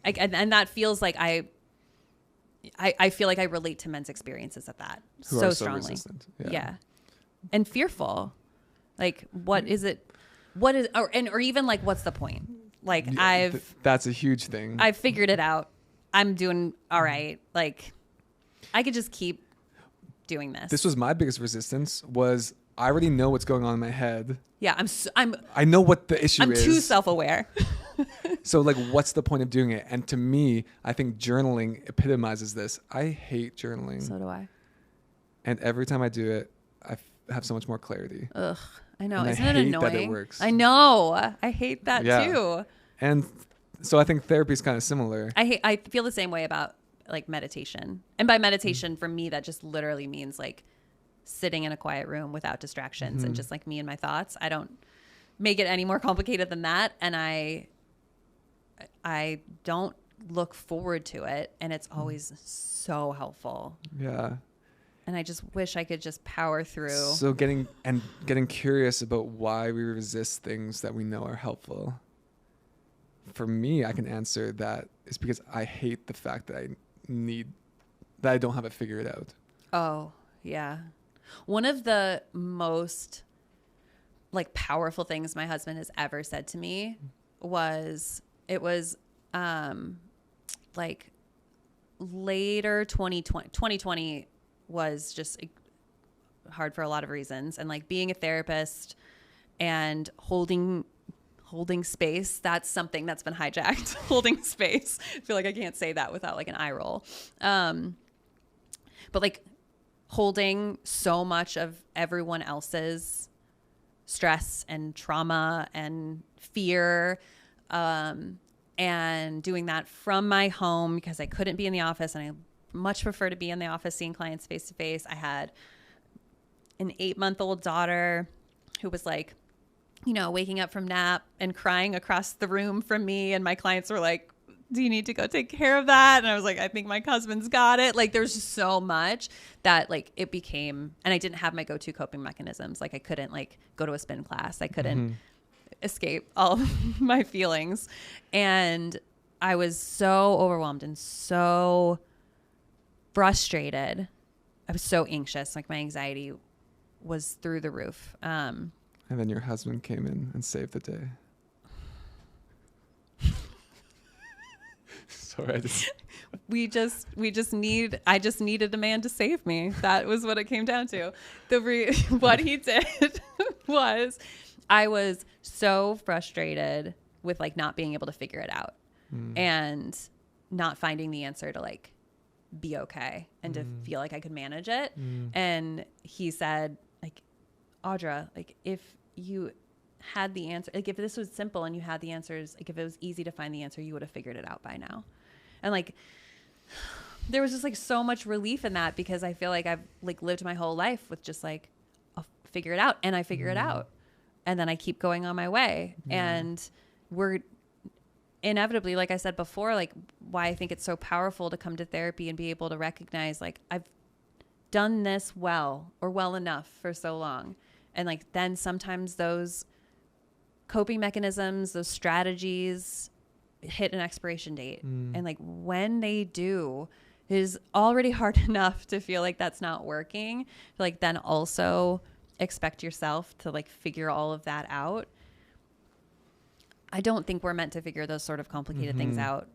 And that feels like I feel like I relate to men's experiences of that so strongly. Resistant. Yeah. And fearful. Like, what is it? What is, or even like, what's the point? Like that's a huge thing. I've figured it out. I'm doing all right. Like I could just keep doing this. This was my biggest resistance, was I already know what's going on in my head. Yeah. I know what the issue is. I'm too self-aware. So like, what's the point of doing it? And to me, I think journaling epitomizes this. I hate journaling. So do I. And every time I do it, I have so much more clarity. Ugh, I know. And Isn't I it hate annoying? that it works. I know. I hate that too. And so I think therapy is kind of similar. I feel the same way about like meditation. And by meditation, for me, that just literally means like sitting in a quiet room without distractions and just like me and my thoughts. I don't make it any more complicated than that. And I don't look forward to it. And it's always so helpful. Yeah. And I just wish I could just power through. So getting curious about why we resist things that we know are helpful. For me, I can answer that it's because I hate the fact that I don't have it figured out. Oh, yeah. One of the most like powerful things my husband has ever said to me was like later 2020 was just hard for a lot of reasons. And like being a therapist and holding space, that's something that's been hijacked. Holding space. I feel like I can't say that without like an eye roll. But like holding so much of everyone else's stress and trauma and fear, and doing that from my home because I couldn't be in the office, and I much prefer to be in the office seeing clients face to face. I had an 8-month-old daughter who was like, you know, waking up from nap and crying across the room from me, and my clients were like, do you need to go take care of that? And I was like, I think my husband's got it. Like there's just so much that like it became, and I didn't have my go-to coping mechanisms. Like I couldn't like go to a spin class. I couldn't escape all of my feelings. And I was so overwhelmed and so frustrated. I was so anxious. Like my anxiety was through the roof. And then your husband came in and saved the day. Sorry, I just needed a man to save me. That was what it came down to. What he did was I was so frustrated with like not being able to figure it out and not finding the answer to like be okay and to feel like I could manage it. And he said like, Audra, like if you had the answer, like if this was simple and you had the answers, like if it was easy to find the answer, you would have figured it out by now. And like there was just like so much relief in that because I feel like I've like lived my whole life with just like I'll figure it out, and I figure it out, and then I keep going on my way. And we're inevitably, like I said before, like why I think it's so powerful to come to therapy and be able to recognize like I've done this well or well enough for so long. And like then sometimes those coping mechanisms, those strategies hit an expiration date. And like when they do, it is already hard enough to feel like that's not working. Like then also expect yourself to like figure all of that out. I don't think we're meant to figure those sort of complicated things out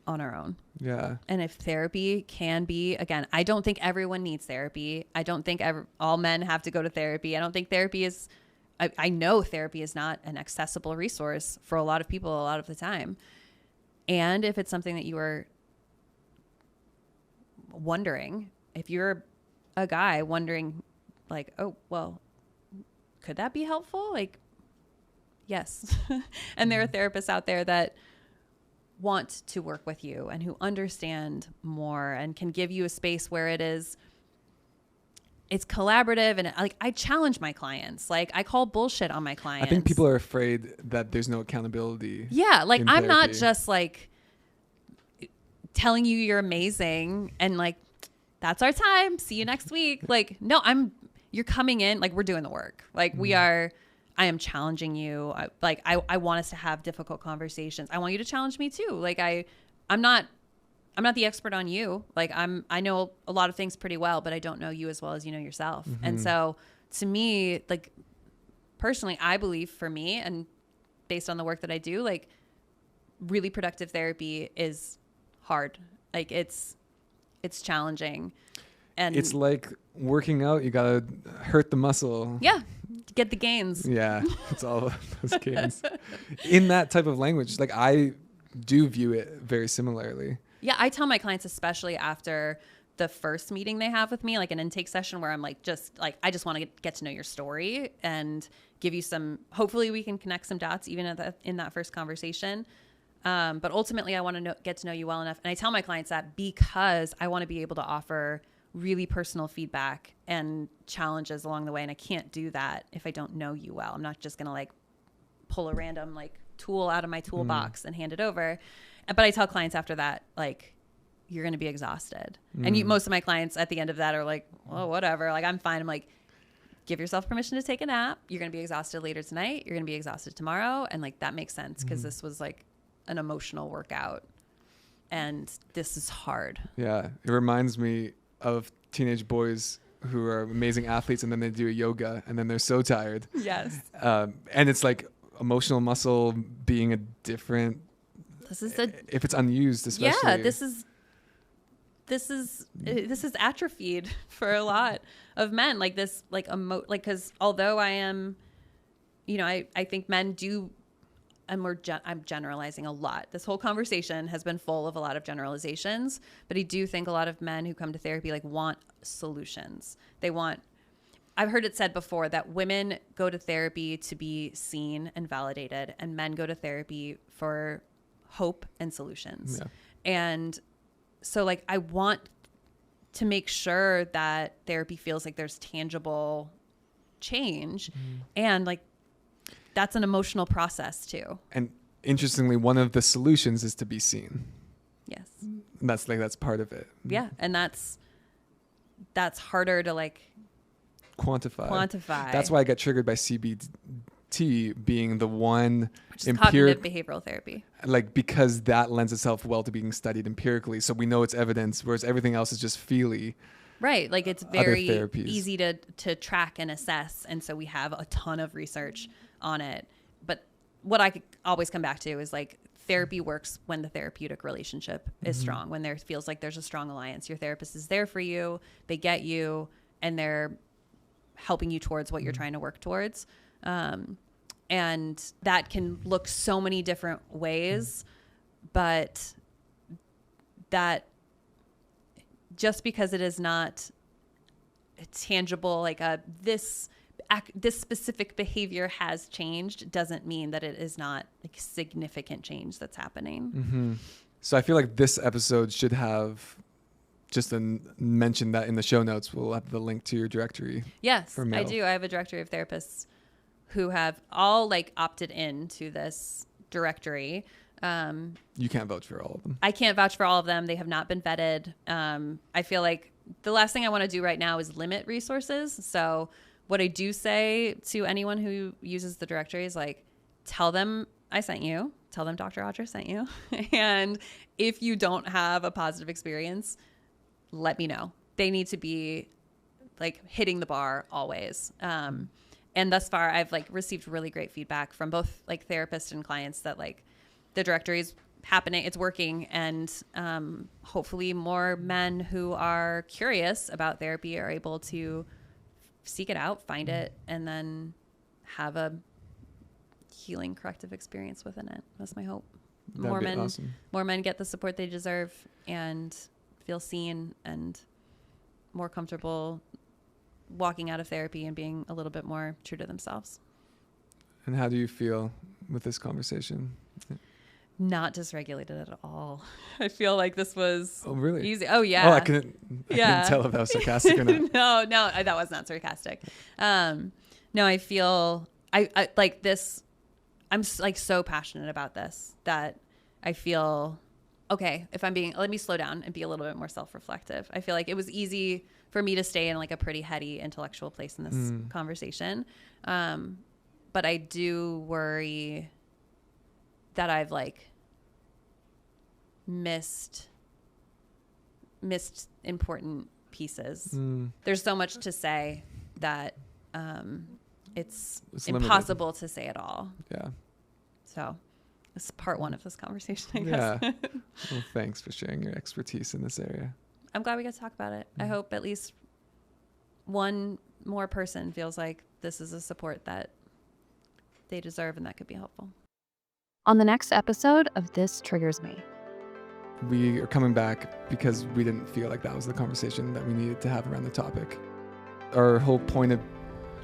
on our own. Yeah. And if therapy can be, again, I don't think everyone needs therapy. I don't think all men have to go to therapy. I don't think therapy is, I know therapy is not an accessible resource for a lot of people a lot of the time. And if it's something that you are wondering, if you're a guy wondering like, oh, well, could that be helpful? Like, yes. And there are therapists out there that want to work with you and who understand more and can give you a space where it's collaborative. And like, I challenge my clients. Like I call bullshit on my clients. I think people are afraid that there's no accountability. Yeah. Like I'm therapy. not just like telling you you're amazing and like, that's our time. See you next week. Like, no, you're coming in, like we're doing the work. Like I am challenging you. I want us to have difficult conversations. I want you to challenge me too. Like I'm not the expert on you. Like I know a lot of things pretty well, but I don't know you as well as you know yourself. And so to me, like personally, I believe for me and based on the work that I do, like really productive therapy is hard. Like it's challenging. And it's like working out. You gotta hurt the muscle. Yeah. Get the gains. Yeah. It's all those gains. In that type of language, like I do view it very similarly. Yeah. I tell my clients, especially after the first meeting they have with me, like an intake session where I'm like, I just want to get to know your story and give you hopefully we can connect some dots even in that first conversation. But ultimately I want to get to know you well enough. And I tell my clients that because I want to be able to offer really personal feedback and challenges along the way. And I can't do that if I don't know you well. I'm not just going to like pull a random like tool out of my toolbox and hand it over. But I tell clients after that, like, you're going to be exhausted. And most of my clients at the end of that are like, well, whatever. Like, I'm fine. I'm like, give yourself permission to take a nap. You're going to be exhausted later tonight. You're going to be exhausted tomorrow. And like, that makes sense because this was like an emotional workout and this is hard. Yeah. It reminds me of teenage boys who are amazing athletes and then they do a yoga and then they're so tired. Yes. And it's like emotional muscle being a different, if it's unused, especially. Yeah, this is atrophied for a lot of men. Like this, because although I am, I think men do, and I'm generalizing a lot. This whole conversation has been full of a lot of generalizations, but I do think a lot of men who come to therapy want solutions. I've heard it said before that women go to therapy to be seen and validated, and men go to therapy for hope and solutions. Yeah. And so I want to make sure that therapy feels like there's tangible change, and that's an emotional process too. And interestingly, one of the solutions is to be seen. Yes. And that's part of it. Yeah. And that's harder to quantify. That's why I get triggered by CBT being the one cognitive behavioral therapy. Because that lends itself well to being studied empirically. So we know it's evidence, whereas everything else is just feely. Right. It's very easy to track and assess. And so we have a ton of research on it. But what I could always come back to is therapy works when the therapeutic relationship is strong, when there feels like there's a strong alliance. Your therapist is there for you, they get you, and they're helping you towards what you're trying to work towards. And that can look so many different ways, but that just because it is not tangible, this specific behavior has changed, doesn't mean that it is not significant change that's happening. Mm-hmm. So I feel like this episode should have just mention that in the show notes. We'll have the link to your directory. Yes, I do. I have a directory of therapists who have all opted into this directory. You can't vouch for all of them. I can't vouch for all of them. They have not been vetted. I feel like the last thing I want to do right now is limit resources. So what I do say to anyone who uses the directory is tell them I sent you, tell them Dr. Audra sent you. And if you don't have a positive experience, let me know. They need to be hitting the bar always. And thus far I've received really great feedback from both therapists and clients that the directory is happening, it's working. And hopefully more men who are curious about therapy are able to seek it out, find it, and then have a healing corrective experience within it. That's my hope. More men get the support they deserve and feel seen and more comfortable walking out of therapy and being a little bit more true to themselves. And how do you feel with this conversation? Not dysregulated at all. I feel like this was really easy. Oh yeah. Oh, I couldn't tell if that was sarcastic or not. No, that was not sarcastic. No, I feel I like this. I'm so passionate about this that I feel okay. Let me slow down and be a little bit more self-reflective. I feel like it was easy for me to stay in a pretty heady intellectual place in this conversation. But I do worry that I've missed important pieces. There's so much to say that it's impossible to say it all. Yeah. So it's part one of this conversation, I guess. Yeah. Well, thanks for sharing your expertise in this area. I'm glad we got to talk about it. I hope at least one more person feels like this is a support that they deserve and that could be helpful. On the next episode of This Triggers Me. We are coming back because we didn't feel like that was the conversation that we needed to have around the topic. Our whole point of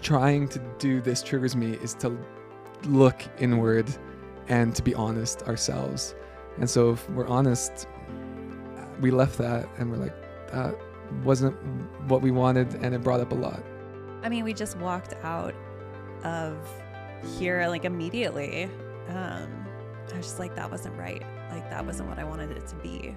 trying to do This Triggers Me is to look inward and to be honest ourselves. And so if we're honest, we left that and we're that wasn't what we wanted, and it brought up a lot. I mean, we just walked out of here immediately. I was just that wasn't right. That wasn't what I wanted it to be.